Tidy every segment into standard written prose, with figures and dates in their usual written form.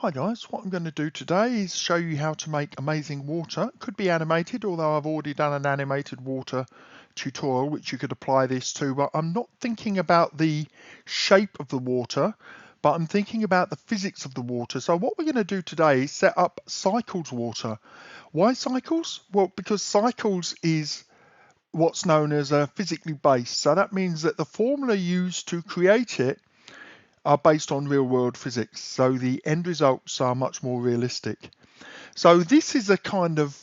Hi guys, what I'm going to do today is show you how to make amazing water. It could be animated, although I've already done an animated water tutorial which you could apply this to, but I'm not thinking about the shape of the water, but I'm thinking about the physics of the water. So what we're going to do today is set up cycles water. Why cycles? Well, because cycles is what's known as a physically based. So that means that the formula used to create it are based on real world physics, so the end results are much more realistic. So this is a kind of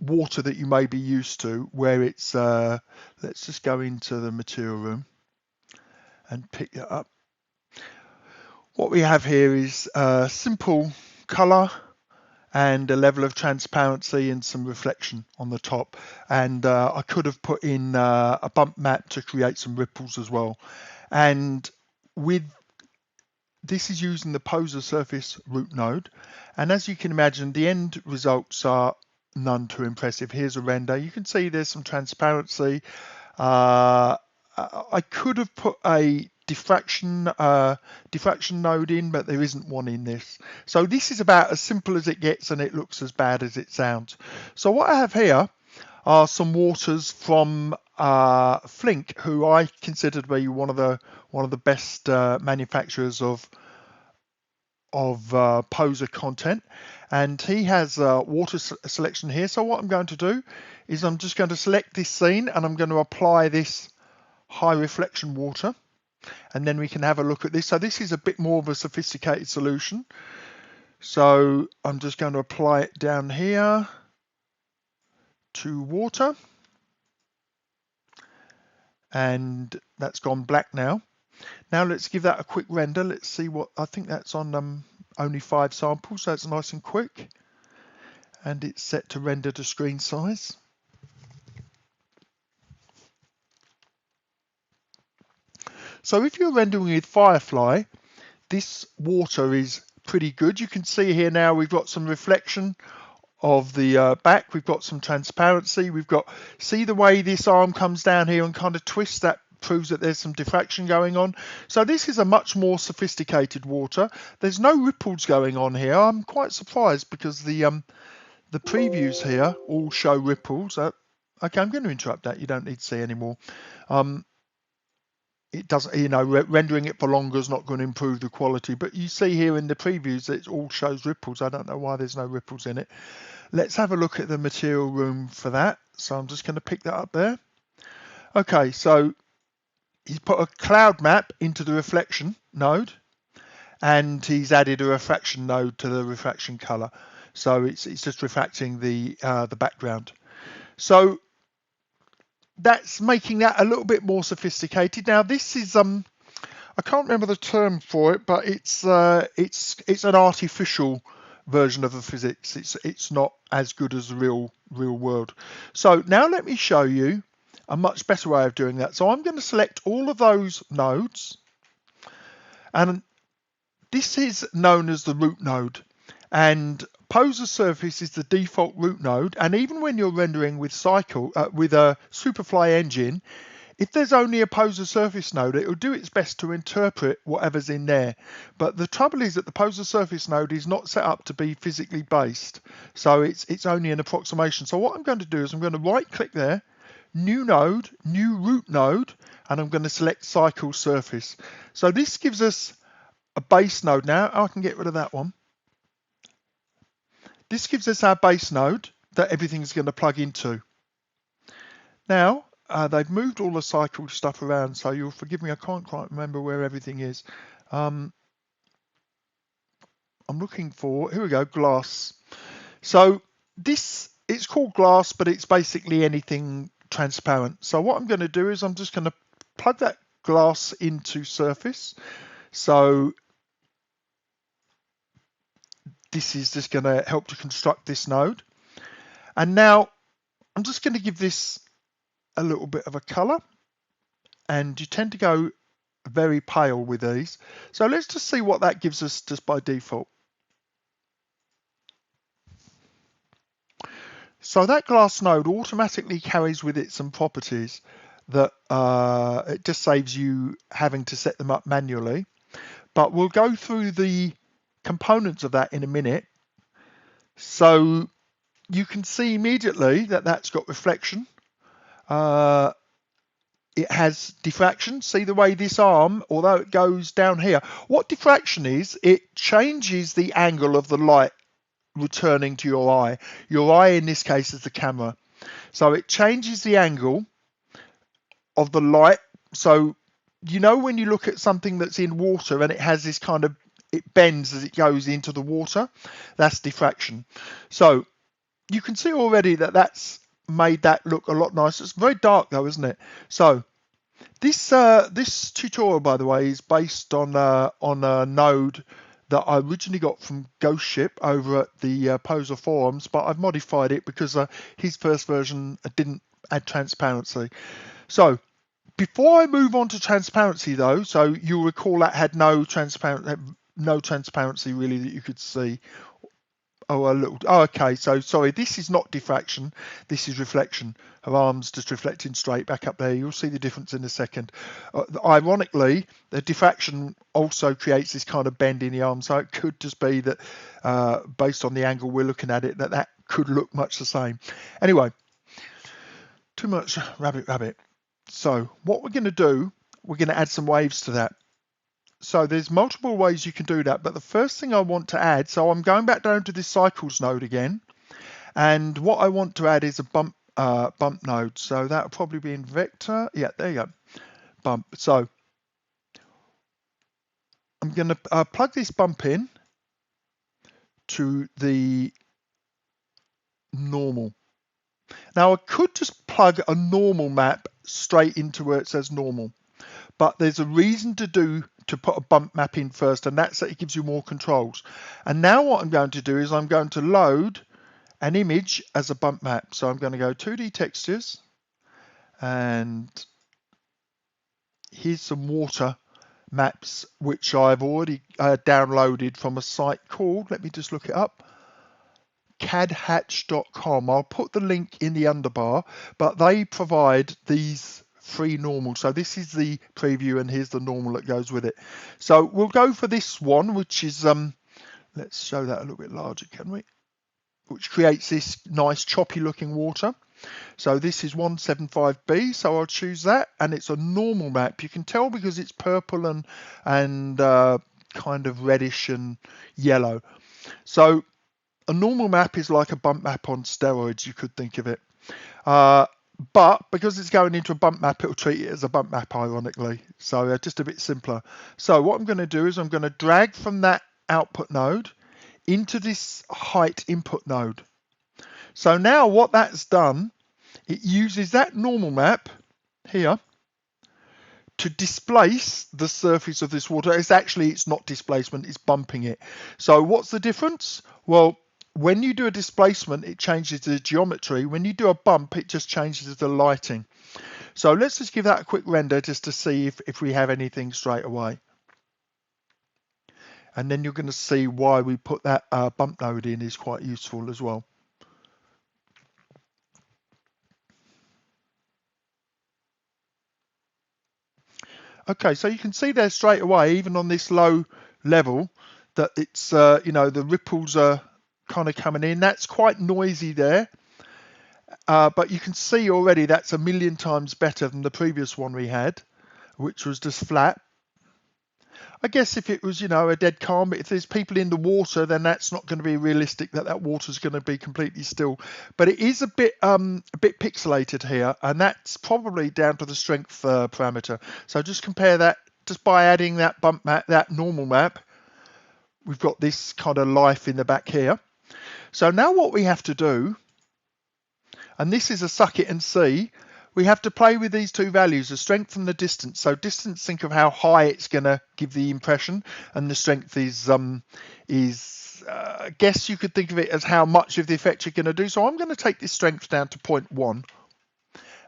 water that you may be used to, where it's let's just go into the material room and pick it up. What we have here is a simple color and a level of transparency and some reflection on the top, and I could have put in a bump map to create some ripples as well. And with this is using the Posersurface root node, and as you can imagine, the end results are none too impressive. Here's a render. You can see there's some transparency. I could have put a diffraction node in, but there isn't one in this. So this is about as simple as it gets, and it looks as bad as it sounds. So what I have here are some waters from Flink, who I consider to be one of the best manufacturers of Poser content, and he has water selection here. So what I'm going to do is I'm just going to select this scene and I'm going to apply this high reflection water, and then we can have a look at this. So this is a bit more of a sophisticated solution. So I'm just going to apply it down here to water, and that's gone black now. Now let's give that a quick render. Let's see what, I think that's on only 5 samples, so it's nice and quick. And it's set to render to screen size. So if you're rendering with Firefly, this water is pretty good. You can see here now we've got some reflection of the back, we've got some transparency, we've got, see the way this arm comes down here and kind of twists, that proves that there's some diffraction going on. So this is a much more sophisticated water. There's no ripples going on here. I'm quite surprised because the previews here all show ripples. Okay, I'm going to interrupt that. You don't need to see anymore. It doesn't, you know, rendering it for longer is not going to improve the quality, but you see here in the previews it all shows ripples. I don't know why there's no ripples in it. Let's have a look at the material room for that. So I'm just going to pick that up there. Okay, so he's put a cloud map into the reflection node, and he's added a refraction node to the refraction color. So it's just refracting the background. So that's making that a little bit more sophisticated. Now this is I can't remember the term for it, but it's an artificial version of the physics. It's not as good as the real world. So now let me show you a much better way of doing that. So I'm going to select all of those nodes, and this is known as the root node, and Posersurface is the default root node. And even when you're rendering with with a Superfly engine, if there's only a Posersurface node, it will do its best to interpret whatever's in there. But the trouble is that the Posersurface node is not set up to be physically based, so it's only an approximation. So what I'm going to do is I'm going to right click there, new node, new root node, and I'm going to select cycle surface. So this gives us a base node now. I can get rid of that one. This gives us our base node that everything's going to plug into. Now, they've moved all the cycle stuff around, so you'll forgive me, I can't quite remember where everything is. I'm looking for, here we go, glass. So this, it's called glass, but it's basically anything transparent. So what I'm going to do is I'm just going to plug that glass into surface. So this is just going to help to construct this node. And now I'm just going to give this a little bit of a color, and you tend to go very pale with these. So let's just see what that gives us just by default. So that glass node automatically carries with it some properties that it just saves you having to set them up manually. But we'll go through the components of that in a minute. So you can see immediately that that's got reflection. It has diffraction. See the way this arm, although it goes down here, what diffraction is, it changes the angle of the light returning to your eye. Your eye in this case is the camera. So it changes the angle of the light. So you know when you look at something that's in water and it has this kind of, it bends as it goes into the water, that's diffraction. So you can see already that that's made that look a lot nicer. It's very dark though, isn't it? So this tutorial, by the way, is based on a node that I originally got from Ghostship over at the Poser forums, but I've modified it because his first version didn't add transparency. So before I move on to transparency though, so you'll recall that had no transparency really that you could see. Oh, a little. Oh, okay. So sorry, this is not diffraction. This is reflection. Her arm's just reflecting straight back up there. You'll see the difference in a second. Ironically, the diffraction also creates this kind of bend in the arm. So it could just be that, based on the angle we're looking at it, that could look much the same. Anyway, too much rabbit. So what we're going to do, we're going to add some waves to that. So there's multiple ways you can do that, but the first thing I want to add, so I'm going back down to this cycles node again, and what I want to add is a bump node. So that'll probably be in vector. Yeah, there you go, bump. So I'm going to plug this bump in to the normal. Now I could just plug a normal map straight into where it says normal, but there's a reason to put a bump map in first, and that's that it gives you more controls. And now what I'm going to do is I'm going to load an image as a bump map. So I'm going to go 2D textures, and here's some water maps which I've already downloaded from a site called, let me just look it up, cadhatch.com. I'll put the link in the underbar, but they provide these free normal. So this is the preview, and here's the normal that goes with it. So we'll go for this one, which is let's show that a little bit larger, can we? Which creates this nice choppy looking water. So this is 175B, so I'll choose that, and it's a normal map. You can tell because it's purple and kind of reddish and yellow. So a normal map is like a bump map on steroids, you could think of it. But because it's going into a bump map, it'll treat it as a bump map, ironically. So just a bit simpler. So what I'm going to do is I'm going to drag from that output node into this height input node. So now what that's done, it uses that normal map here to displace the surface of this water. It's not displacement, it's bumping it. So what's the difference? Well, when you do a displacement, it changes the geometry. When you do a bump, it just changes the lighting. So let's just give that a quick render just to see if we have anything straight away. And then you're going to see why we put that bump node in is quite useful as well. Okay, so you can see there straight away, even on this low level, that it's, the ripples are kind of coming in. That's quite noisy there. But you can see already that's a million times better than the previous one we had, which was just flat. I guess if it was, a dead calm, but if there's people in the water, then that's not going to be realistic that water's going to be completely still. But it is a bit pixelated here, and that's probably down to the strength parameter. So just compare that, just by adding that bump map, that normal map, we've got this kind of life in the back here. So now what we have to do, and this is a suck it and see, we have to play with these two values, the strength and the distance. So distance, think of how high it's going to give the impression, and the strength is I guess you could think of it as how much of the effect you're going to do. So I'm going to take this strength down to 0.1,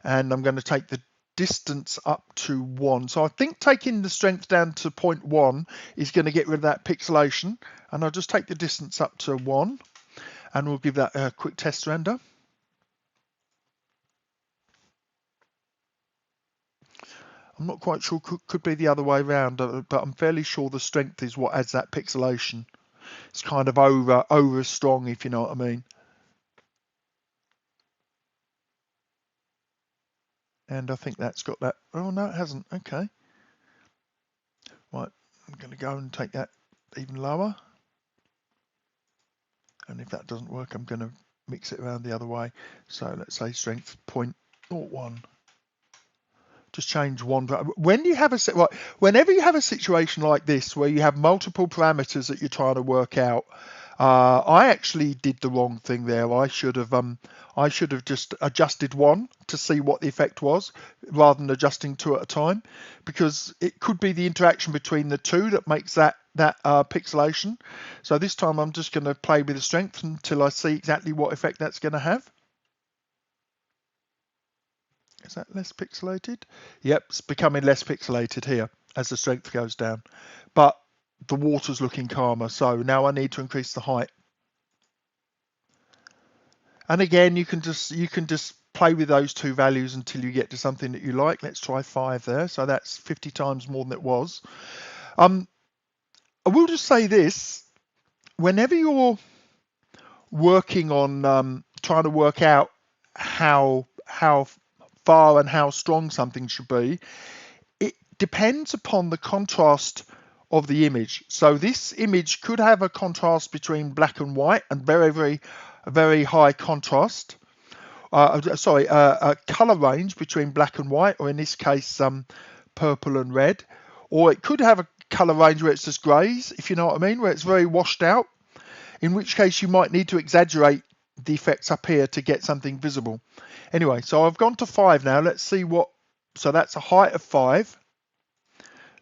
and I'm going to take the distance up to 1. So I think taking the strength down to 0.1 is going to get rid of that pixelation, and I'll just take the distance up to 1, and we'll give that a quick test render. I'm not quite sure, could be the other way around, but I'm fairly sure the strength is what adds that pixelation. It's kind of over strong, if you know what I mean. And I think that's got that. Oh no, it hasn't. Okay. Right, I'm going to go and take that even lower. And if that doesn't work, I'm going to mix it around the other way. So let's say strength 0.01. Just change one. When you have whenever you have a situation like this where you have multiple parameters that you're trying to work out, I actually did the wrong thing there. I should have just adjusted one to see what the effect was, rather than adjusting two at a time, because it could be the interaction between the two that makes that pixelation. So this time I'm just going to play with the strength until I see exactly what effect that's going to have. Is that less pixelated? Yep, it's becoming less pixelated here as the strength goes down. But the water's looking calmer, so now I need to increase the height. And again, you can just play with those two values until you get to something that you like. Let's try 5 there. So that's 50 times more than it was. I will just say this: whenever you're working on trying to work out how far and how strong something should be, it depends upon the contrast of the image. So this image could have a contrast between black and white and very high contrast. A color range between black and white, or in this case, purple and red. Or it could have a color range where it's just grays, if you know what I mean, where it's very washed out. In which case you might need to exaggerate the effects up here to get something visible. Anyway, so I've gone to 5 now. Let's see what. So that's a height of 5.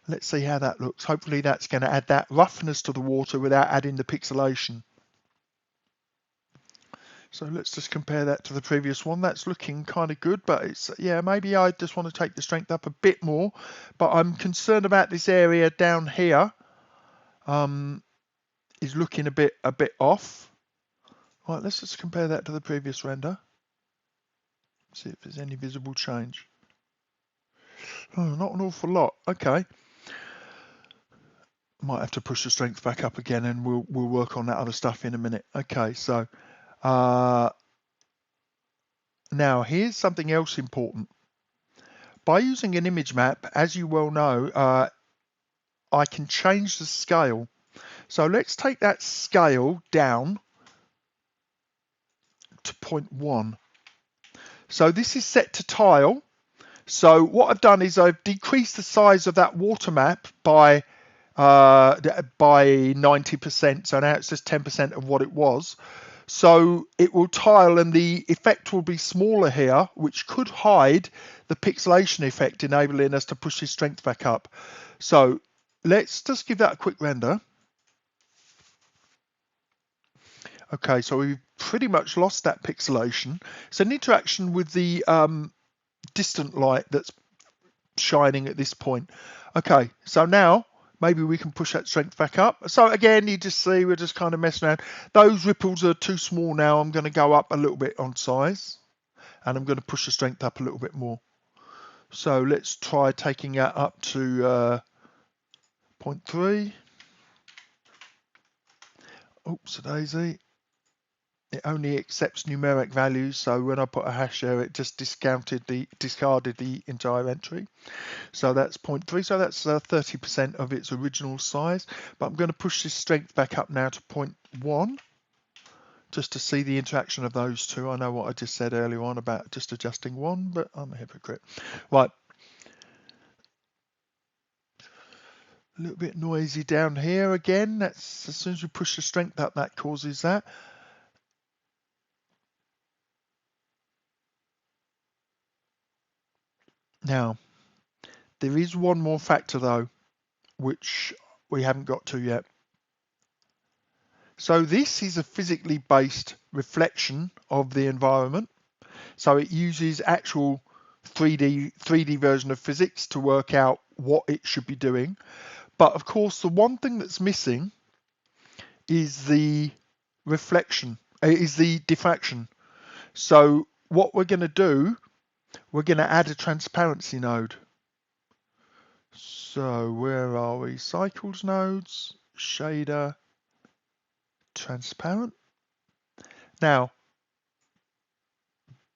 Let's see how that looks. Hopefully that's going to add that roughness to the water without adding the pixelation. So let's just compare that to the previous one. That's looking kind of good, but it's, yeah, maybe I just want to take the strength up a bit more. But I'm concerned about this area down here. Is looking a bit off. Right, let's just compare that to the previous render. See if there's any visible change. Oh, not an awful lot. Okay. Might have to push the strength back up again, and we'll work on that other stuff in a minute. Okay, so now here's something else important. By using an image map, as you well know, I can change the scale. So let's take that scale down to 0.1. So this is set to tile. So what I've done is I've decreased the size of that water map by 90%. So now it's just 10% of what it was. So it will tile and the effect will be smaller here, which could hide the pixelation effect, enabling us to push his strength back up. So let's just give that a quick render. Okay, so we've pretty much lost that pixelation. It's an interaction with the distant light that's shining at this point. Okay, so now maybe we can push that strength back up. So again, you just see we're just kind of messing around. Those ripples are too small now. I'm going to go up a little bit on size, and I'm going to push the strength up a little bit more. So let's try taking that up to 0.3. Oops, a daisy. It only accepts numeric values, so when I put a hash there, it just discarded the entire entry. So that's 0.3, so that's 30% of its original size. But I'm going to push this strength back up now to 0.1, just to see the interaction of those two. I know what I just said earlier on about just adjusting one, but I'm a hypocrite. Right. A little bit noisy down here again. That's as soon as we push the strength up, that causes that. Now, there is one more factor though, which we haven't got to yet. So this is a physically based reflection of the environment. So it uses actual 3D version of physics to work out what it should be doing. But of course, the one thing that's missing is the reflection, is the diffraction. So what we're going to do, we're going to add a transparency node. So where are we? Cycles nodes, shader, transparent. Now,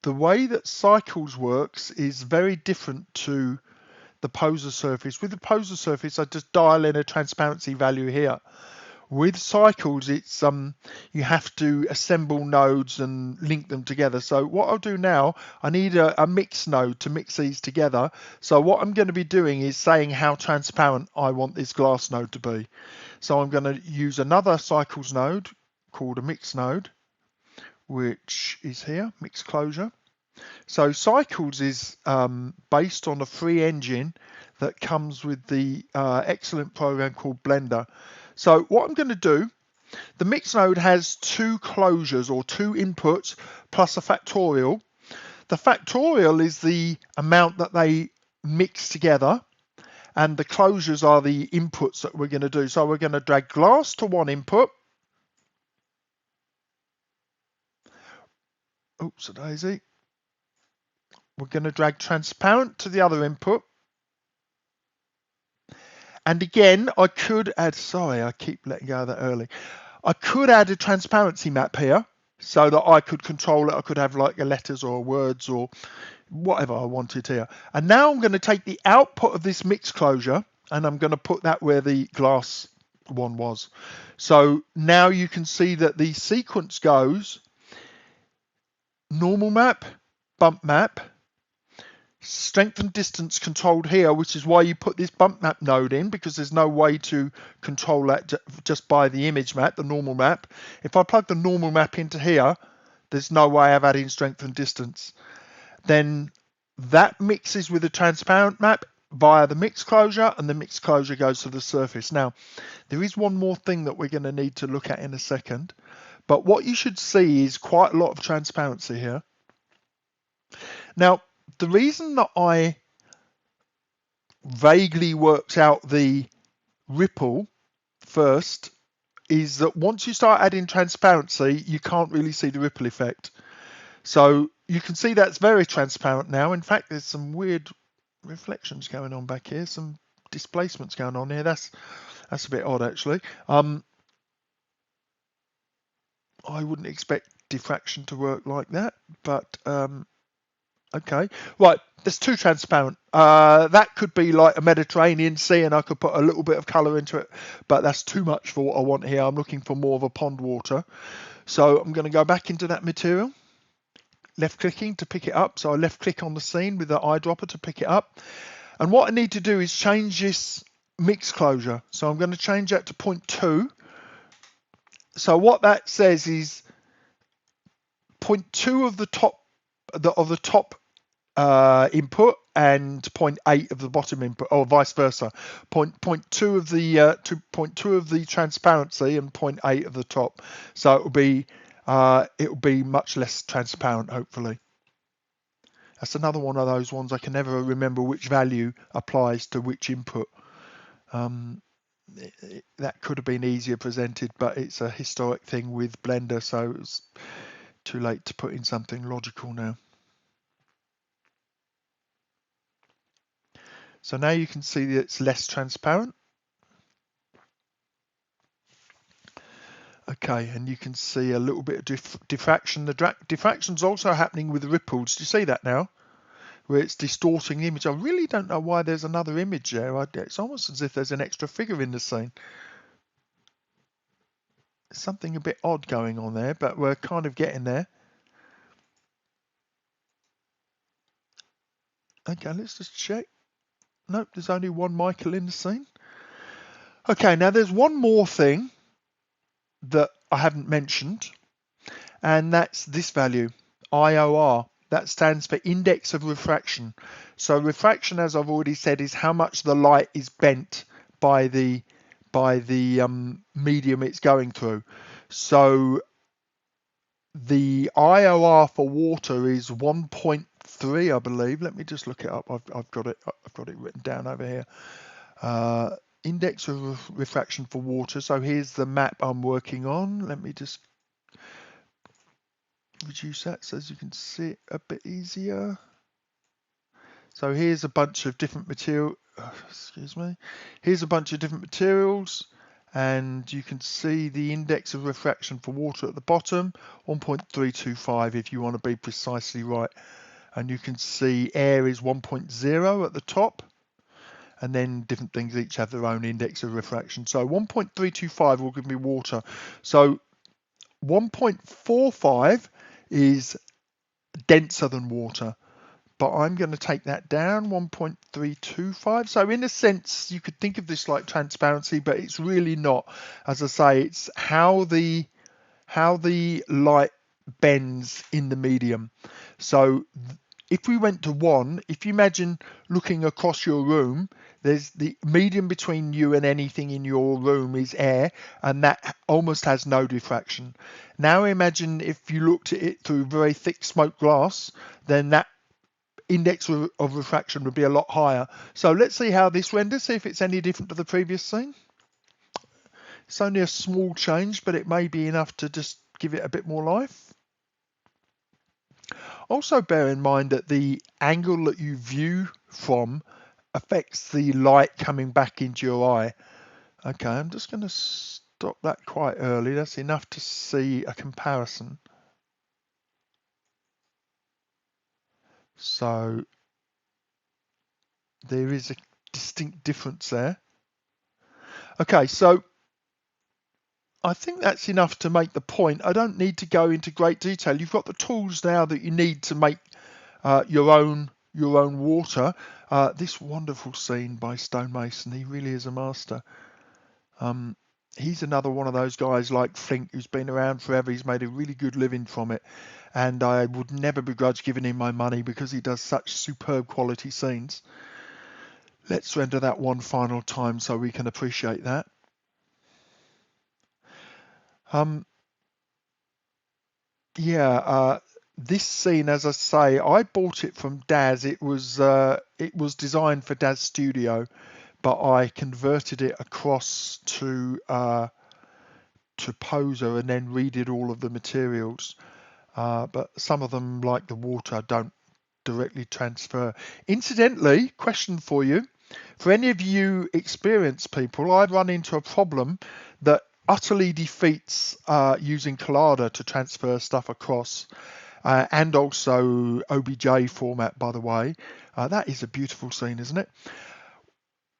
the way that Cycles works is very different to the Posersurface. With the Posersurface, I just dial in a transparency value here. With Cycles, it's you have to assemble nodes and link them together. So what I'll do now, I need a mix node to mix these together. So what I'm going to be doing is saying how transparent I want this glass node to be. So I'm going to use another Cycles node called a mix node, which is here, mix closure. So Cycles is based on a free engine that comes with the excellent program called Blender. So what I'm going to do, the mix node has two closures or two inputs plus a factorial. The factorial is the amount that they mix together, and the closures are the inputs that we're going to do. So we're going to drag glass to one input. Oops, a daisy. We're going to drag transparent to the other input. And again, I could add, sorry, I keep letting go of that early. I could add a transparency map here so that I could control it. I could have like a letters or words or whatever I wanted here. And now I'm going to take the output of this mix closure and I'm going to put that where the glass one was. So now you can see that the sequence goes normal map, bump map, strength and distance controlled here, which is why you put this bump map node in, because there's no way to control that just by the image map, the normal map. If I plug the normal map into here, there's no way of adding strength and distance. Then that mixes with the transparent map via the mix closure, and the mix closure goes to the surface. Now, there is one more thing that we're going to need to look at in a second, but what you should see is quite a lot of transparency here. Now, the reason that I vaguely worked out the ripple first is that once you start adding transparency, you can't really see the ripple effect. So you can see that's very transparent now. In fact, there's some weird reflections going on back here, some displacements going on here. That's a bit odd, actually. I wouldn't expect diffraction to work like that, but okay, right, there's too transparent. That could be like a Mediterranean Sea and I could put a little bit of colour into it, but that's too much for what I want here. I'm looking for more of a pond water. So I'm going to go back into that material, left clicking to pick it up. So I left click on the scene with the eyedropper to pick it up. And what I need to do is change this mix closure. So I'm going to change that to 0.2. So what that says is 0.2 of the top input and 0.8 of the bottom input, or vice versa. 0.2 of the 2.2 of the transparency and 0.8 of the top. So it will be much less transparent, hopefully. That's another one of those ones I can never remember which value applies to which input. That could have been easier presented, but it's a historic thing with Blender, so it's too late to put in something logical now. So now you can see that it's less transparent. Okay, and you can see a little bit of diffraction. The diffraction's also happening with the ripples. Do you see that now? Where it's distorting the image. I really don't know why there's another image there. It's almost as if there's an extra figure in the scene. Something a bit odd going on there, but we're kind of getting there. Okay, let's just check. Nope, there's only one Michael in the scene. Okay, now there's one more thing that I haven't mentioned, and that's this value, IOR. That stands for index of refraction. So refraction, as I've already said, is how much the light is bent by the medium it's going through. So the IOR for water is 1.3, I believe. Let me just look it up. I've got it written down over here. Index of refraction for water. So here's the map I'm working on. Let me just reduce that so as you can see it a bit easier. So here's a bunch of different material. Excuse me. Here's a bunch of different materials, and you can see the index of refraction for water at the bottom, 1.325 if you want to be precisely right. And you can see air is 1.0 at the top, and then different things each have their own index of refraction. So 1.325 will give me water. So 1.45 is denser than water, but I'm going to take that down, 1.325. So in a sense, you could think of this like transparency, but it's really not. As I say, it's how the light bends in the medium. So if we went to 1, if you imagine looking across your room, there's the medium between you and anything in your room is air, and that almost has no diffraction. Now imagine if you looked at it through very thick smoked glass, then that index of refraction would be a lot higher. So let's see how this renders, see if it's any different to the previous scene. It's only a small change, but it may be enough to just give it a bit more life. Also bear in mind that the angle that you view from affects the light coming back into your eye. Okay, I'm just going to stop that quite early. That's enough to see a comparison. So there is a distinct difference there. Okay, so I think that's enough to make the point. I don't need to go into great detail. You've got the tools now that you need to make your own water. This wonderful scene by Stonemason, he really is a master. He's another one of those guys like Flink who's been around forever. He's made a really good living from it, and I would never begrudge giving him my money because he does such superb quality scenes. Let's render that one final time so we can appreciate that. This scene, as I say, I bought it from Daz. It was designed for Daz Studio, but I converted it across to Poser and then redid all of the materials. But some of them, like the water, don't directly transfer. Incidentally, question for you. For any of you experienced people, I've run into a problem that utterly defeats using Collada to transfer stuff across, and also OBJ format, by the way. That is a beautiful scene, isn't it?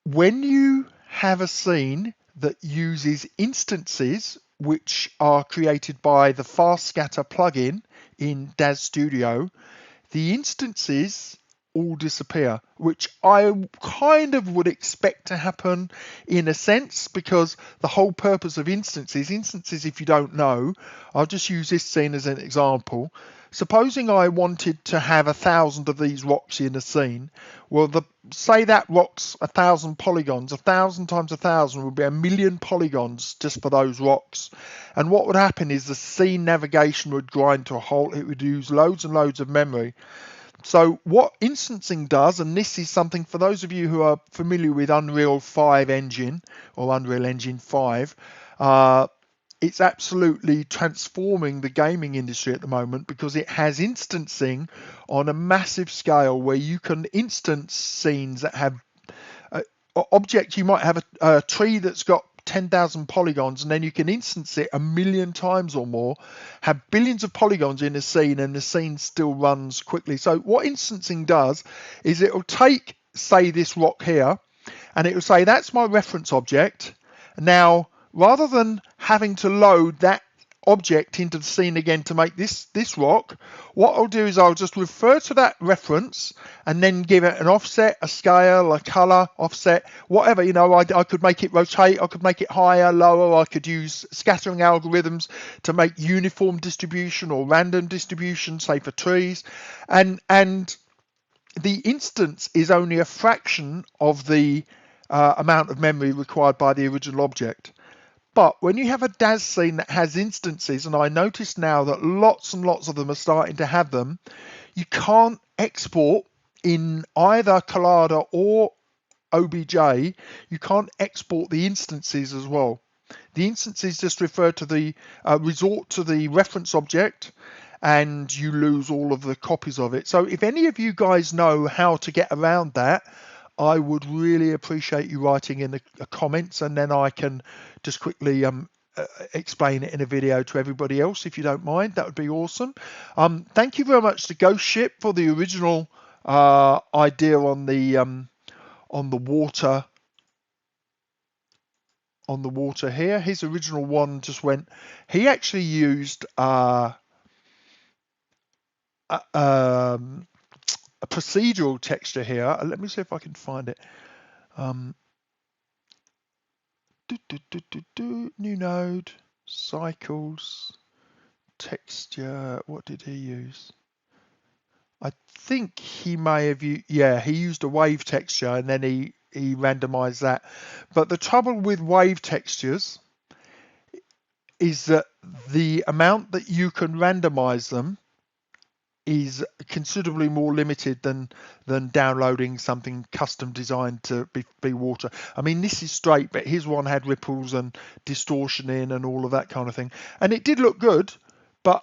When you have a scene that uses instances which are created by the Fast Scatter plugin in Daz Studio, the instances all disappear, which I kind of would expect to happen in a sense, because the whole purpose of instances, if you don't know, I'll just use this scene as an example. Supposing I wanted to have 1,000 of these rocks in a scene, well, say that rock's 1,000 polygons, 1,000 times 1,000 would be 1,000,000 polygons just for those rocks. And what would happen is the scene navigation would grind to a halt. It would use loads and loads of memory. So what instancing does, and this is something for those of you who are familiar with Unreal 5 engine or Unreal Engine 5, it's absolutely transforming the gaming industry at the moment, because it has instancing on a massive scale where you can instance scenes that have objects. You might have a tree that's got 10,000 polygons, and then you can instance it 1,000,000 times or more, have billions of polygons in a scene, and the scene still runs quickly. So what instancing does is it will take, say, this rock here, and it will say, that's my reference object. Now, rather than having to load that object into the scene again to make this rock, what I'll do is I'll just refer to that reference and then give it an offset, a scale, a color, offset, whatever. You know, I could make it rotate, I could make it higher, lower, I could use scattering algorithms to make uniform distribution or random distribution, say for trees, and the instance is only a fraction of the amount of memory required by the original object. But when you have a Daz scene that has instances, and I notice now that lots and lots of them are starting to have them, you can't export in either Collada or OBJ, you can't export the instances as well. The instances just refer to the resort to the reference object, and you lose all of the copies of it. So if any of you guys know how to get around that, I would really appreciate you writing in the comments, and then I can just quickly explain it in a video to everybody else, if you don't mind. That would be awesome. Thank you very much to Ghostship for the original idea on the water. On the water here, his original one just went. He actually used a procedural texture here. Let me see if I can find it. New node, cycles, texture. What did he use? I think he may have used, yeah, he used a wave texture and then he randomized that. But the trouble with wave textures is that the amount that you can randomize them is considerably more limited than downloading something custom designed to be water. I mean, this is straight, but his one had ripples and distortion in and all of that kind of thing, and it did look good, but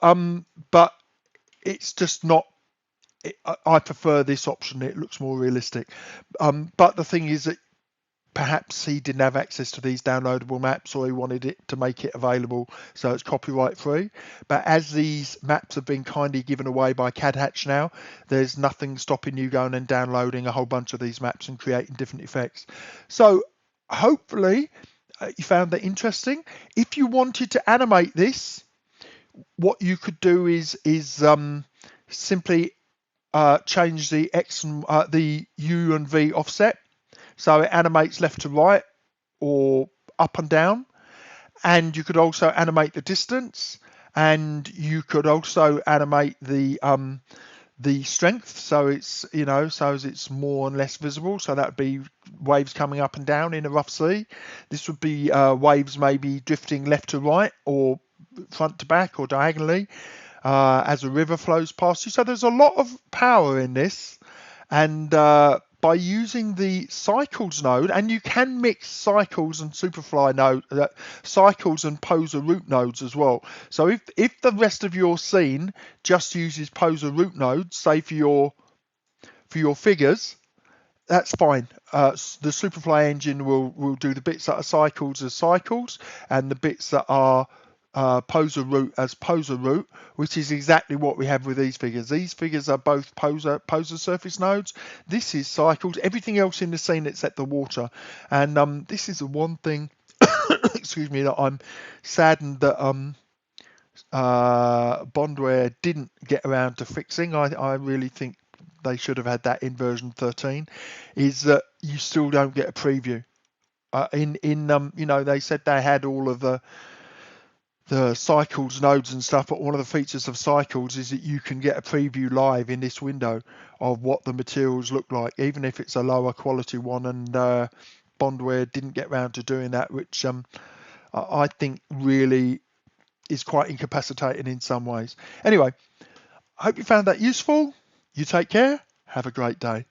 it's just not. I prefer this option. It looks more realistic. But the thing is that perhaps he didn't have access to these downloadable maps, or he wanted it to make it available so it's copyright free. But as these maps have been kindly given away by CADhatch now, there's nothing stopping you going and downloading a whole bunch of these maps and creating different effects. So hopefully you found that interesting. If you wanted to animate this, what you could do is simply change the X and the U and V offset. So it animates left to right or up and down. And you could also animate the distance, and you could also animate the strength, so it's so as it's more and less visible. So that would be waves coming up and down in a rough sea. This would be waves maybe drifting left to right or front to back or diagonally as a river flows past you. So there's a lot of power in this, and by using the cycles node, and you can mix cycles and Superfly node, cycles and Poser root nodes as well. So if the rest of your scene just uses Poser root nodes, say for your figures, that's fine. The Superfly engine will do the bits that are cycles as cycles, and the bits that are Poser root as Poser root, which is exactly what we have with these figures. These figures are both Posersurface nodes. This is cycles. Everything else in the scene except the water. And this is the one thing, excuse me, that I'm saddened that Bondware didn't get around to fixing. I really think they should have had that in version 13. Is that you still don't get a preview. They said they had all of the cycles nodes and stuff, but one of the features of cycles is that you can get a preview live in this window of what the materials look like, even if it's a lower quality one. And Bondware didn't get around to doing that, which I think really is quite incapacitating in some ways. Anyway, I hope you found that useful. You take care. Have a great day.